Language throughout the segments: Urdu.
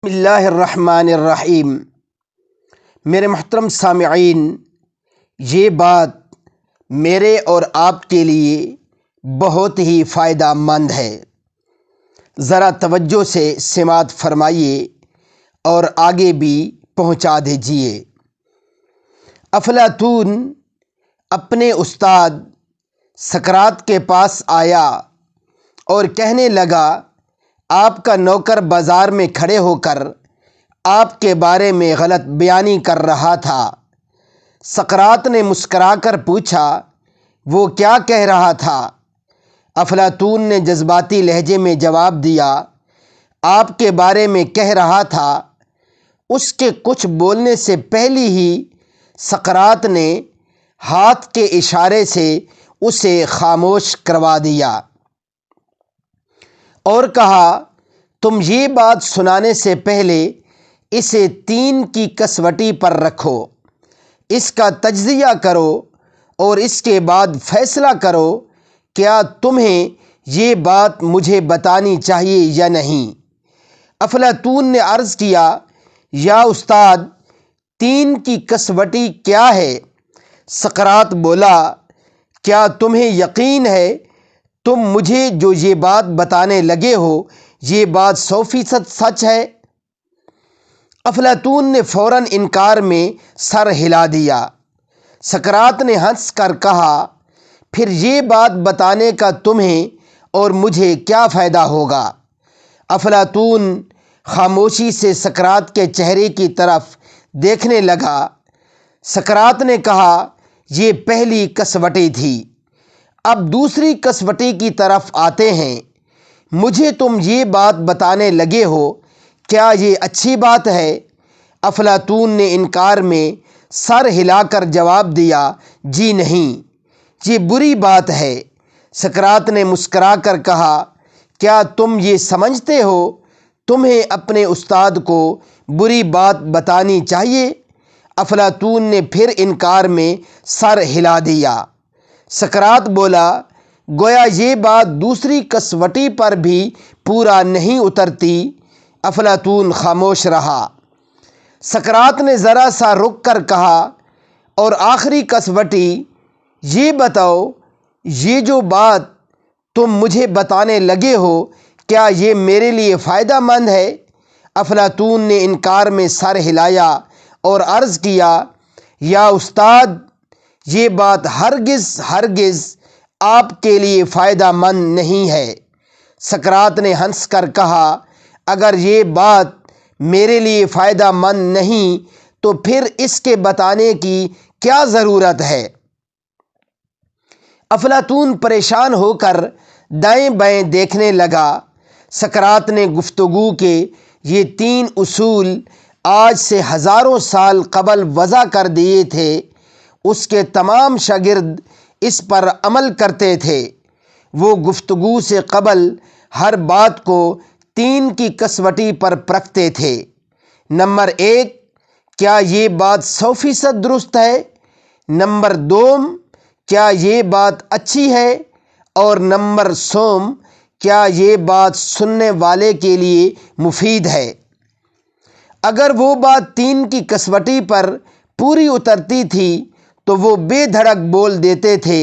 بسم اللہ الرحمن الرحیم۔ میرے محترم سامعین، یہ بات میرے اور آپ کے لیے بہت ہی فائدہ مند ہے، ذرا توجہ سے سماعت فرمائیے اور آگے بھی پہنچا دیجیے۔ افلاطون اپنے استاد سقراط کے پاس آیا اور کہنے لگا، آپ کا نوکر بازار میں کھڑے ہو کر آپ کے بارے میں غلط بیانی کر رہا تھا۔ سقراط نے مسکرا کر پوچھا، وہ کیا کہہ رہا تھا؟ افلاطون نے جذباتی لہجے میں جواب دیا، آپ کے بارے میں کہہ رہا تھا۔ اس کے کچھ بولنے سے پہلے ہی سقراط نے ہاتھ کے اشارے سے اسے خاموش کروا دیا اور کہا، تم یہ بات سنانے سے پہلے اسے 3 کی کسوٹی پر رکھو، اس کا تجزیہ کرو اور اس کے بعد فیصلہ کرو کیا تمہیں یہ بات مجھے بتانی چاہیے یا نہیں۔ افلاطون نے عرض کیا، یا استاد، 3 کی کسوٹی کیا ہے؟ سقراط بولا، کیا تمہیں یقین ہے تم مجھے جو یہ بات بتانے لگے ہو یہ بات 100% سچ ہے؟ افلاطون نے فوراً انکار میں سر ہلا دیا۔ سقراط نے ہنس کر کہا، پھر یہ بات بتانے کا تمہیں اور مجھے کیا فائدہ ہوگا؟ افلاطون خاموشی سے سقراط کے چہرے کی طرف دیکھنے لگا۔ سقراط نے کہا، یہ پہلی کسوٹی تھی، اب دوسری کسوٹی کی طرف آتے ہیں۔ مجھے تم یہ بات بتانے لگے ہو، کیا یہ اچھی بات ہے؟ افلاطون نے انکار میں سر ہلا کر جواب دیا، جی نہیں، یہ بری بات ہے۔ سقراط نے مسکرا کر کہا، کیا تم یہ سمجھتے ہو تمہیں اپنے استاد کو بری بات بتانی چاہیے؟ افلاطون نے پھر انکار میں سر ہلا دیا۔ سقراط بولا، گویا یہ بات دوسری کسوٹی پر بھی پورا نہیں اترتی۔ افلاطون خاموش رہا۔ سقراط نے ذرا سا رک کر کہا، اور آخری کسوٹی، یہ بتاؤ، یہ جو بات تم مجھے بتانے لگے ہو کیا یہ میرے لیے فائدہ مند ہے؟ افلاطون نے انکار میں سر ہلایا اور عرض کیا، یا استاد، یہ بات ہرگز آپ کے لیے فائدہ مند نہیں ہے۔ سقراط نے ہنس کر کہا، اگر یہ بات میرے لیے فائدہ مند نہیں تو پھر اس کے بتانے کی کیا ضرورت ہے؟ افلاطون پریشان ہو کر دائیں بائیں دیکھنے لگا۔ سقراط نے گفتگو کے یہ 3 اصول آج سے ہزاروں سال قبل وضع کر دیے تھے، اس کے تمام شاگرد اس پر عمل کرتے تھے۔ وہ گفتگو سے قبل ہر بات کو 3 کی کسوٹی پر پرکھتے تھے۔ نمبر 1، کیا یہ بات 100% درست ہے؟ نمبر 2، کیا یہ بات اچھی ہے؟ اور نمبر 100، کیا یہ بات سننے والے کے لیے مفید ہے؟ اگر وہ بات 3 کی کسوٹی پر پوری اترتی تھی تو وہ بے دھڑک بول دیتے تھے،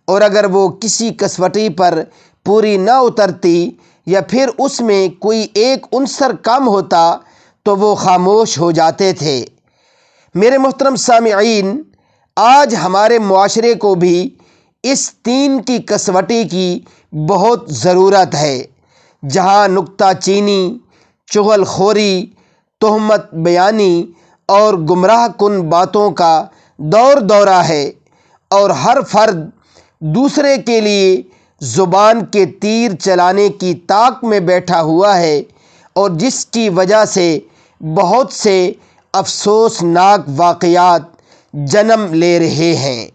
اور اگر وہ کسی کسوٹی پر پوری نہ اترتی یا پھر اس میں کوئی ایک عنصر کم ہوتا تو وہ خاموش ہو جاتے تھے۔ میرے محترم سامعین، آج ہمارے معاشرے کو بھی اس 3 کی کسوٹی کی بہت ضرورت ہے، جہاں نکتہ چینی، چغل خوری، تہمت بیانی اور گمراہ کن باتوں کا دورہ ہے، اور ہر فرد دوسرے کے لیے زبان کے تیر چلانے کی طاق میں بیٹھا ہوا ہے، اور جس کی وجہ سے بہت سے افسوسناک واقعات جنم لے رہے ہیں۔